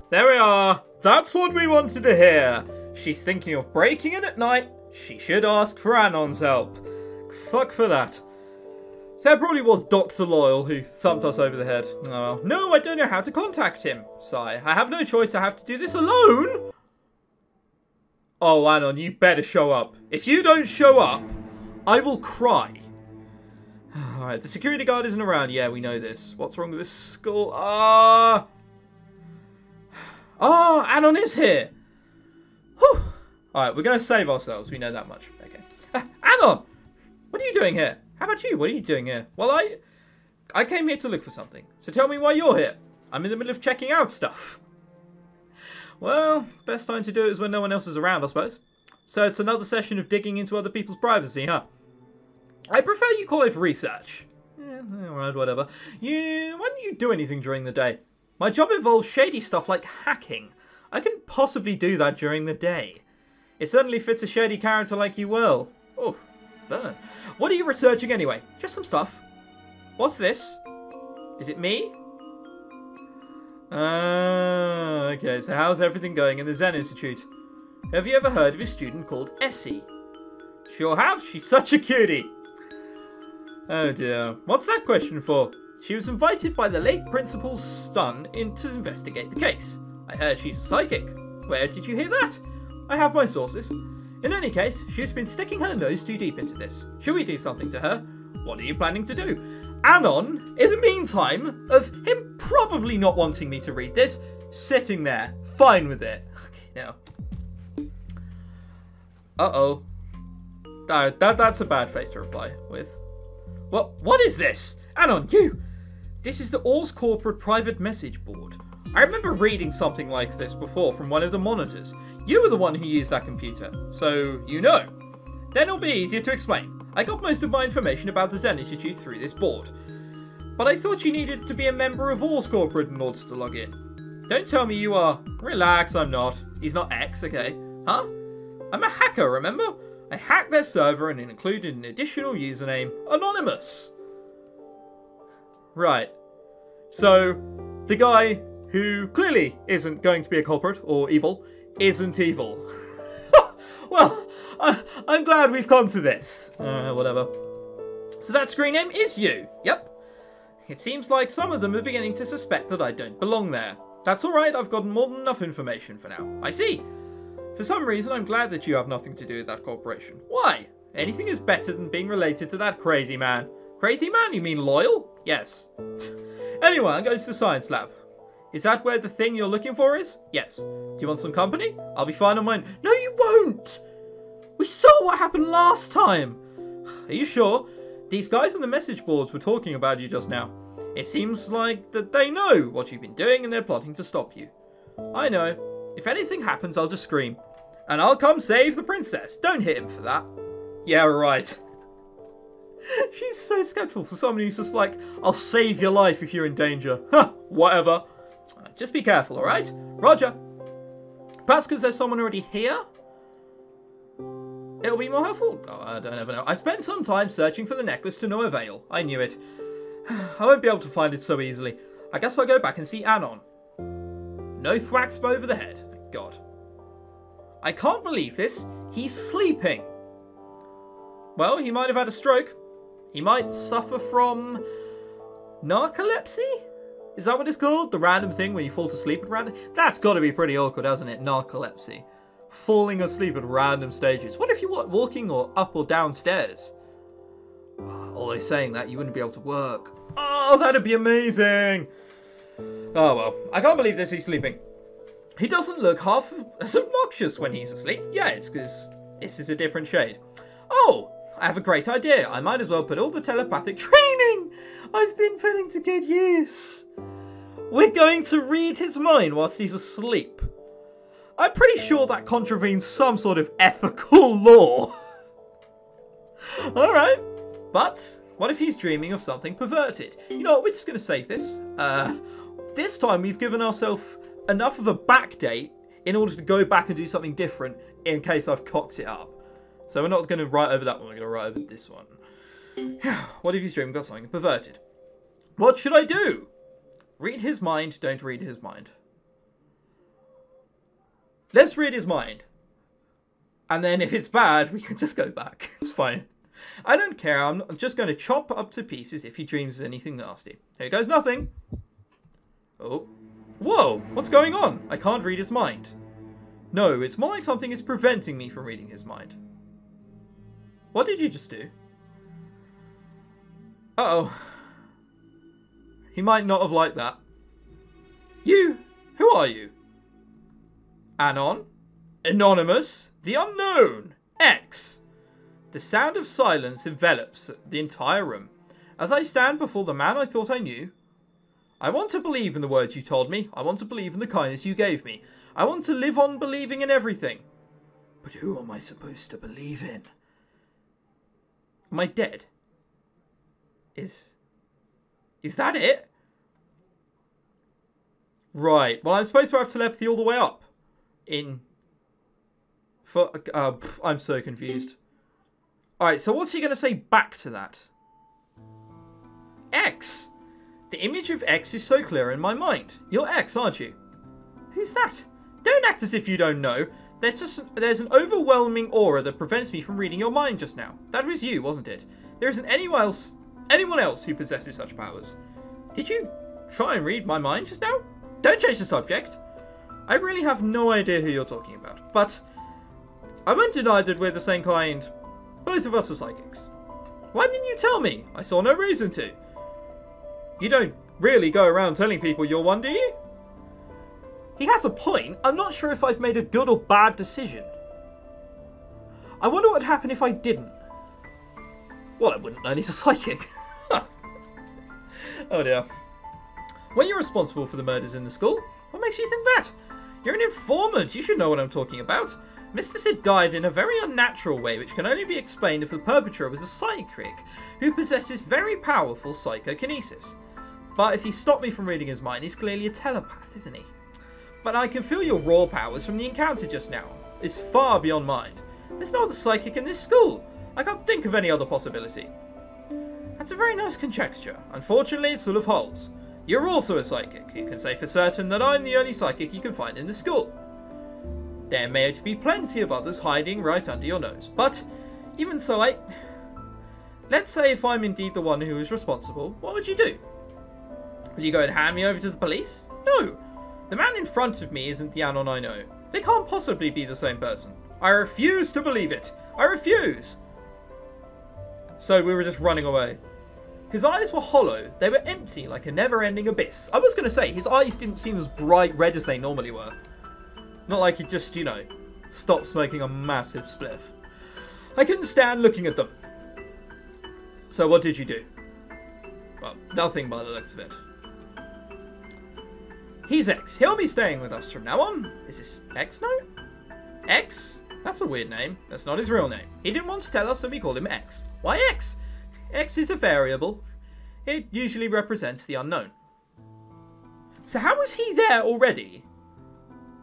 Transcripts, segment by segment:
There we are. That's what we wanted to hear. She's thinking of breaking in at night. She should ask for Anon's help. Fuck for that. So it probably was Dr. Loyal who thumped us over the head. Oh, no, I don't know how to contact him. Sigh. I have no choice. I have to do this alone. Oh, Anon, you better show up. If you don't show up, I will cry. Alright, the security guard isn't around. Yeah, we know this. What's wrong with this skull? Anon is here. Whew. Alright, we're going to save ourselves. We know that much. Okay. Anon! What are you doing here? How about you? What are you doing here? Well, I came here to look for something. So tell me why you're here. I'm in the middle of checking out stuff. Well, best time to do it is when no one else is around, I suppose. So it's another session of digging into other people's privacy, huh? I prefer you call it research. Alright, whatever. Why don't you do anything during the day? My job involves shady stuff like hacking. I couldn't possibly do that during the day. It certainly fits a shady character like you well. Oh, burn. What are you researching anyway? Just some stuff. What's this? Is it me? Okay, so how's everything going in the Zen Institute? Have you ever heard of a student called Essie? Sure have, she's such a cutie. Oh dear, what's that question for? She was invited by the late principal's son in to investigate the case. I heard she's a psychic. Where did you hear that? I have my sources. In any case, she's been sticking her nose too deep into this. Should we do something to her? What are you planning to do? Anon, in the meantime, of him probably not wanting me to read this, sitting there, fine with it. Now. Uh-oh. That's a bad face to reply with. What is this? Anon, you! This is the Oars Corporate private message board. I remember reading something like this before from one of the monitors. You were the one who used that computer, so you know. Then it'll be easier to explain. I got most of my information about the Zen Institute through this board. But I thought you needed to be a member of Oars Corporate in order to log in. Don't tell me you are. Relax, I'm not. He's not X, okay? Huh? I'm a hacker, remember? I hacked their server and included an additional username, Anonymous. Right. So, the guy who clearly isn't going to be a culprit or evil isn't evil. Well, I'm glad we've come to this. Whatever. So that screen name is you. Yep. It seems like some of them are beginning to suspect that I don't belong there. That's alright, I've gotten more than enough information for now. I see. For some reason, I'm glad that you have nothing to do with that corporation. Why? Anything is better than being related to that crazy man. Crazy man? You mean Loyal? Yes. Anyway, I'm going to the science lab. Is that where the thing you're looking for is? Yes. Do you want some company? I'll be fine on mine. No, you won't! We saw what happened last time! Are you sure? These guys on the message boards were talking about you just now. It seems like that they know what you've been doing and they're plotting to stop you. I know. If anything happens, I'll just scream. And I'll come save the princess. Don't hit him for that. Yeah, right. She's so skeptical for someone who's just like, I'll save your life if you're in danger. Huh, whatever. Just be careful, alright? Roger. Perhaps because there's someone already here? It'll be more helpful. Oh, I don't ever know. I spent some time searching for the necklace to no avail. I knew it. I won't be able to find it so easily. I guess I'll go back and see Anon. No thwacks over the head. Thank God. I can't believe this. He's sleeping. Well, he might have had a stroke. He might suffer from narcolepsy? Is that what it's called? The random thing where you fall to sleep at random? That's got to be pretty awkward, hasn't it? Narcolepsy. Falling asleep at random stages. What if you were walking or up or downstairs? Although saying that, you wouldn't be able to work. Oh, that'd be amazing. Oh, well. I can't believe this. He's sleeping. He doesn't look half as obnoxious when he's asleep. Yeah, it's because this is a different shade. Oh, I have a great idea. I might as well put all the telepathic training I've been putting to good use. We're going to read his mind whilst he's asleep. I'm pretty sure that contravenes some sort of ethical law. Alright. But, what if he's dreaming of something perverted? You know what, we're just going to save this. This time we've given ourselves enough of a backdate in order to go back and do something different in case I've cocked it up. So we're not going to write over that one, we're going to write over this one. What if he's dreaming about something perverted? What should I do? Read his mind, don't read his mind. let's read his mind. And then if it's bad, we can just go back. It's fine. I don't care. I'm just going to chop up to pieces if he dreams anything nasty. Here goes nothing. Oh. Whoa. What's going on? I can't read his mind. No, it's more like something is preventing me from reading his mind. What did you just do? Uh-oh. He might not have liked that. You? Who are you? Anon? Anonymous? The unknown? X? The sound of silence envelops the entire room. As I stand before the man I thought I knew, I want to believe in the words you told me. I want to believe in the kindness you gave me. I want to live on believing in everything. But who am I supposed to believe in? Am I dead? Is that it? Right. Well, I'm supposed to have telepathy all the way up. I'm so confused. Alright, so what's he going to say back to that? X. The image of X is so clear in my mind. You're X, aren't you? Who's that? Don't act as if you don't know. There's an overwhelming aura that prevents me from reading your mind just now. That was you, wasn't it? There isn't anyone else who possesses such powers. Did you try and read my mind just now? Don't change the subject. I really have no idea who you're talking about, but I won't deny that we're the same kind. Both of us are psychics. Why didn't you tell me? I saw no reason to. You don't really go around telling people you're one, do you? He has a point. I'm not sure if I've made a good or bad decision. I wonder what would happen if I didn't. Well, I wouldn't learn he's a psychic. Oh dear. Were you responsible for the murders in the school? What makes you think that? You're an informant. You should know what I'm talking about. Mr. Sid died in a very unnatural way, which can only be explained if the perpetrator was a psychic who possesses very powerful psychokinesis. But if he stopped me from reading his mind, he's clearly a telepath, isn't he? But I can feel your raw powers from the encounter just now. It's far beyond mind. There's no other psychic in this school. I can't think of any other possibility. That's a very nice conjecture. Unfortunately, it's full of holes. You're also a psychic. You can say for certain that I'm the only psychic you can find in the school. There may be plenty of others hiding right under your nose. But even so, let's say if I'm indeed the one who is responsible, what would you do? Will you go and hand me over to the police? No. The man in front of me isn't the Anon I know. They can't possibly be the same person. I refuse to believe it. I refuse. So we were just running away. His eyes were hollow. They were empty, like a never-ending abyss. I was going to say, his eyes didn't seem as bright red as they normally were. Not like he just, you know, stopped smoking a massive spliff. I couldn't stand looking at them. So what did you do? Well, nothing by the looks of it. He's X. He'll be staying with us from now on. Is this X note? X? That's a weird name. That's not his real name. He didn't want to tell us, so we called him X. Why X? X is a variable. It usually represents the unknown. So how was he there already?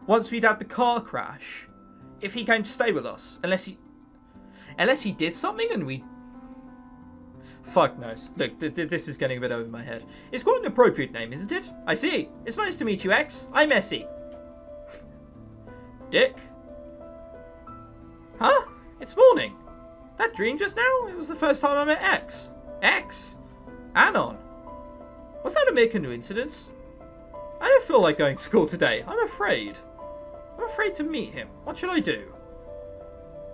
Once we'd had the car crash, if he came to stay with us, unless he did something and we... Fuck knows. Look, this is getting a bit over my head. It's quite an appropriate name, isn't it? I see. It's nice to meet you, X. I'm Essie. Dick? Huh? It's morning. That dream just now? It was the first time I met X. X? Anon? Was that a mere coincidence? I don't feel like going to school today. I'm afraid. I'm afraid to meet him. What should I do?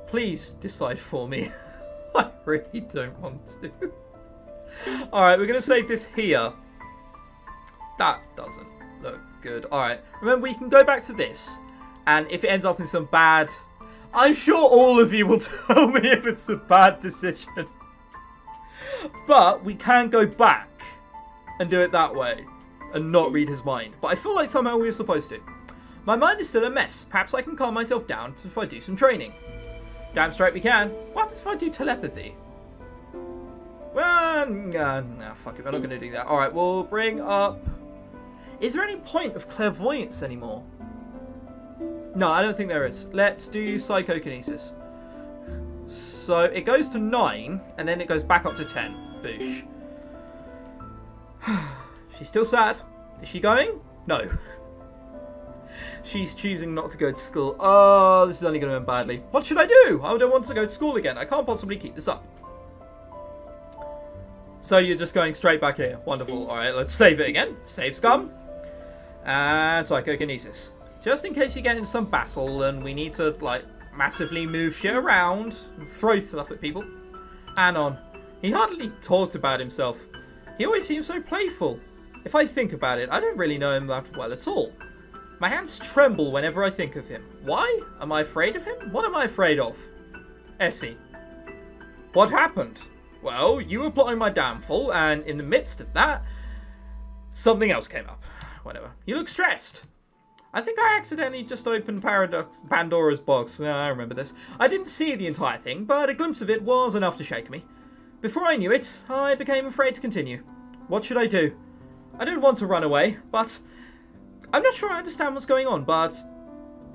Please decide for me. I really don't want to. Alright, we're going to save this here. That doesn't look good. Alright, remember we can go back to this. And if it ends up in some bad... I'm sure all of you will tell me if it's a bad decision. But we can go back and do it that way. And not read his mind. But I feel like somehow we were supposed to. My mind is still a mess. Perhaps I can calm myself down if I do some training. Damn straight we can. What happens if I do telepathy? Well, nah, fuck it. I'm not going to do that. Alright, we'll bring up... Is there any point of clairvoyance anymore? No, I don't think there is. Let's do psychokinesis. So it goes to 9, and then it goes back up to 10. Boosh. She's still sad. Is she going? No. She's choosing not to go to school. Oh, this is only going to end badly. What should I do? I don't want to go to school again. I can't possibly keep this up. So you're just going straight back here. Wonderful. Alright, let's save it again. Save scum. And psychokinesis. Just in case you get in some battle and we need to, like, massively move shit around and throw stuff at people. Anon. He hardly talked about himself. He always seems so playful. If I think about it, I don't really know him that well at all. My hands tremble whenever I think of him. Why? Am I afraid of him? What am I afraid of? Essie. What happened? Well, you were plotting my downfall, and in the midst of that, something else came up. Whatever. You look stressed. I think I accidentally just opened Pandora's box. I remember this. I didn't see the entire thing, but a glimpse of it was enough to shake me. Before I knew it, I became afraid to continue. What should I do? I don't want to run away, but I'm not sure I understand what's going on, but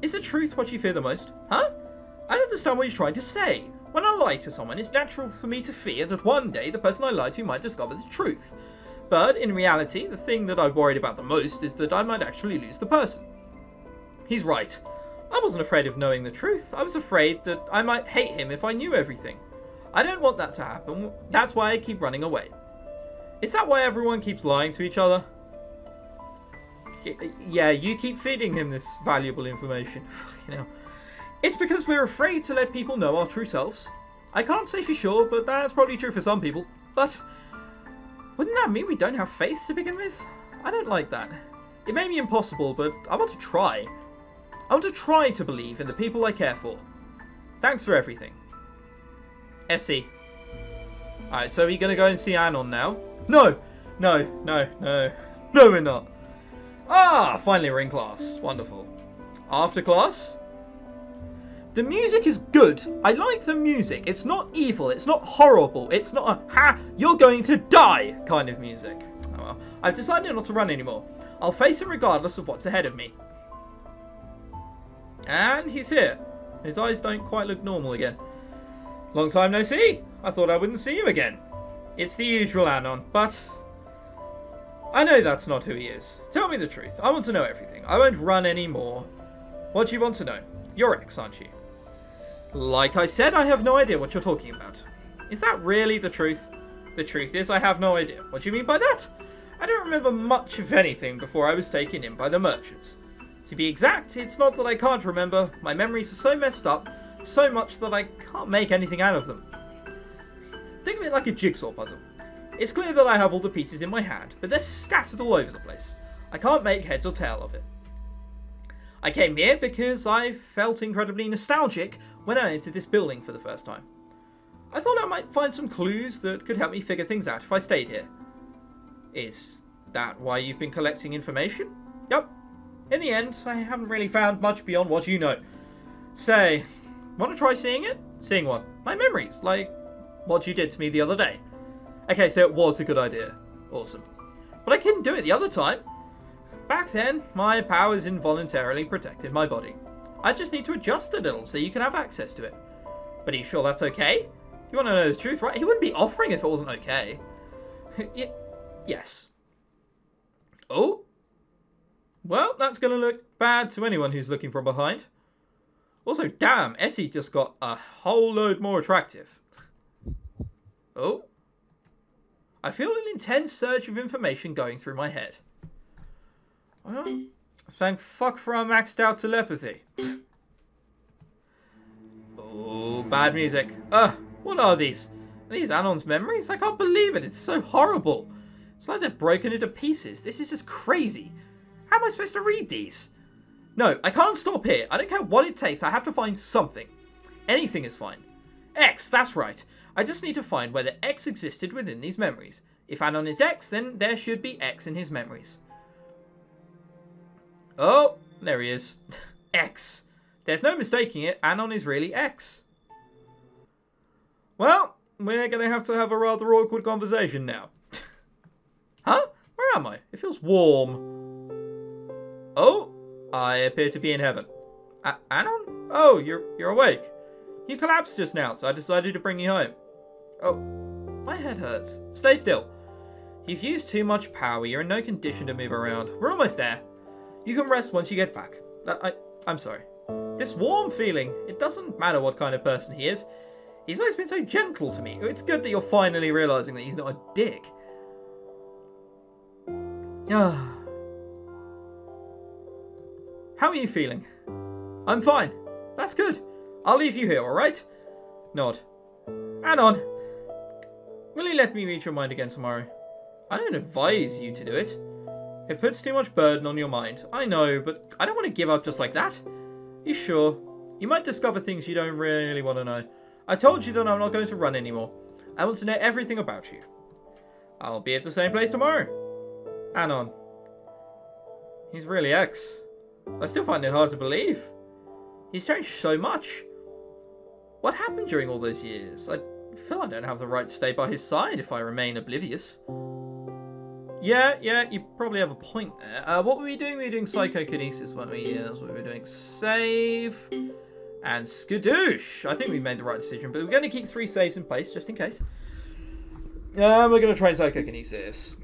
is the truth what you fear the most? Huh? I don't understand what you're trying to say. When I lie to someone, it's natural for me to fear that one day the person I lied to might discover the truth. But in reality, the thing that I worried about the most is that I might actually lose the person. He's right. I wasn't afraid of knowing the truth. I was afraid that I might hate him if I knew everything. I don't want that to happen. That's why I keep running away. Is that why everyone keeps lying to each other? Yeah, you keep feeding him this valuable information. You know. It's because we're afraid to let people know our true selves. I can't say for sure, but that's probably true for some people. But wouldn't that mean we don't have faith to begin with? I don't like that. It may be impossible, but I want to try. I want to try to believe in the people I care for. Thanks for everything. Essie. Alright, so are we going to go and see Anon now? No! No, no, no. No, we're not. Ah, finally we're in class. Wonderful. After class? The music is good. I like the music. It's not evil. It's not horrible. It's not a, ha, you're going to die kind of music. Oh well. I've decided not to run anymore. I'll face him regardless of what's ahead of me. And he's here. His eyes don't quite look normal again. Long time no see. I thought I wouldn't see you again. It's the usual Anon, but I know that's not who he is. Tell me the truth. I want to know everything. I won't run anymore. What do you want to know? You're ex, aren't you? Like I said, I have no idea what you're talking about. Is that really the truth? The truth is I have no idea. What do you mean by that? I don't remember much of anything before I was taken in by the merchants. To be exact, it's not that I can't remember. My memories are so messed up, so much that I can't make anything out of them. Think of it like a jigsaw puzzle. It's clear that I have all the pieces in my hand, but they're scattered all over the place. I can't make heads or tail of it. I came here because I felt incredibly nostalgic when I entered this building for the first time. I thought I might find some clues that could help me figure things out if I stayed here. Is that why you've been collecting information? Yup. In the end, I haven't really found much beyond what you know. Say, want to try seeing it? Seeing what? My memories, like what you did to me the other day. Okay, so it was a good idea. Awesome. But I couldn't do it the other time. Back then, my powers involuntarily protected my body. I just need to adjust a little so you can have access to it. But are you sure that's okay? You want to know the truth, right? He wouldn't be offering if it wasn't okay. Yes. Oh? Well, that's going to look bad to anyone who's looking from behind. Also, damn, Essie just got a whole load more attractive. Oh? I feel an intense surge of information going through my head. Well, thank fuck for our maxed out telepathy. Oh, bad music. What are these? Are these Anon's memories? I can't believe it. It's so horrible. It's like they're broken into pieces. This is just crazy. How am I supposed to read these? No, I can't stop here. I don't care what it takes. I have to find something. Anything is fine. X, that's right. I just need to find whether X existed within these memories. If Anon is X, then there should be X in his memories. Oh, there he is. X. There's no mistaking it. Anon is really X. Well, we're going to have a rather awkward conversation now. Huh? Where am I? It feels warm. Oh, I appear to be in heaven. Anon? Oh, you're awake. You collapsed just now, so I decided to bring you home. Oh, my head hurts. Stay still. You've used too much power. You're in no condition to move around. We're almost there. You can rest once you get back. I'm sorry. This warm feeling, it doesn't matter what kind of person he is. He's always been so gentle to me. It's good that you're finally realising that he's not a dick. How are you feeling? I'm fine. That's good. I'll leave you here, alright? Nod. Anon, will you let me read your mind again tomorrow? I don't advise you to do it. It puts too much burden on your mind. I know, but I don't want to give up just like that. You sure? You might discover things you don't really want to know. I told you that I'm not going to run anymore. I want to know everything about you. I'll be at the same place tomorrow. Anon. He's really X. I still find it hard to believe. He's changed so much. What happened during all those years? I feel I don't have the right to stay by his side if I remain oblivious. Yeah, you probably have a point there. What were we doing? We were doing psychokinesis, weren't we? Yeah, that's what we were doing. Save and skadoosh. I think we made the right decision, but we're going to keep 3 saves in place just in case. We're going to try psychokinesis.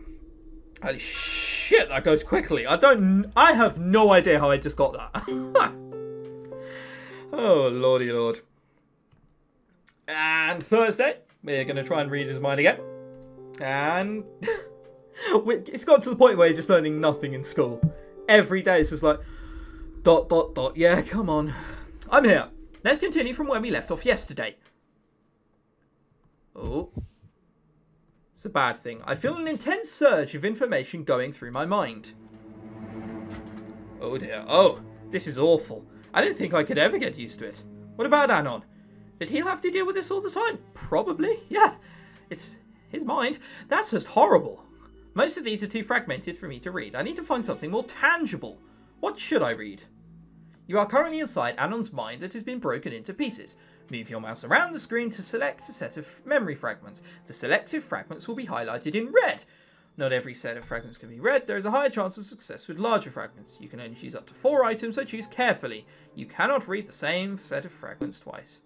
Holy shit, that goes quickly. I have no idea how I just got that. Oh, lordy lord. And Thursday, we're going to try and read his mind again. And it's got to the point where you're just learning nothing in school. Every day it's just like, ... Yeah, come on. I'm here. Let's continue from where we left off yesterday. Oh. It's a bad thing. I feel an intense surge of information going through my mind. Oh dear. Oh, this is awful. I didn't think I could ever get used to it. What about Anon? Did he have to deal with this all the time? Probably. Yeah. It's his mind. That's just horrible. Most of these are too fragmented for me to read. I need to find something more tangible. What should I read? You are currently inside Anon's mind that has been broken into pieces. Move your mouse around the screen to select a set of memory fragments. The selected fragments will be highlighted in red. Not every set of fragments can be read. There is a higher chance of success with larger fragments. You can only choose up to 4 items, so choose carefully. You cannot read the same set of fragments twice.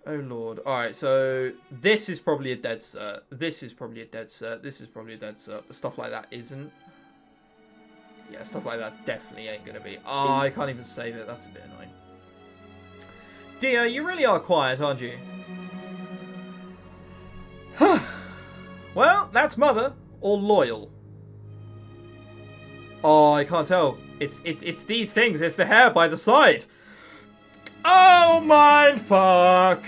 Oh lord. Alright, so this is probably a dead cert. This is probably a dead cert. This is probably a dead cert. But stuff like that isn't. Yeah, stuff like that definitely ain't going to be. Oh, I can't even save it. That's a bit annoying. Dear, you really are quiet, aren't you? Well, that's Mother or Loyal. Oh, I can't tell. It's these things. It's the hair by the side. Oh, mind fuck.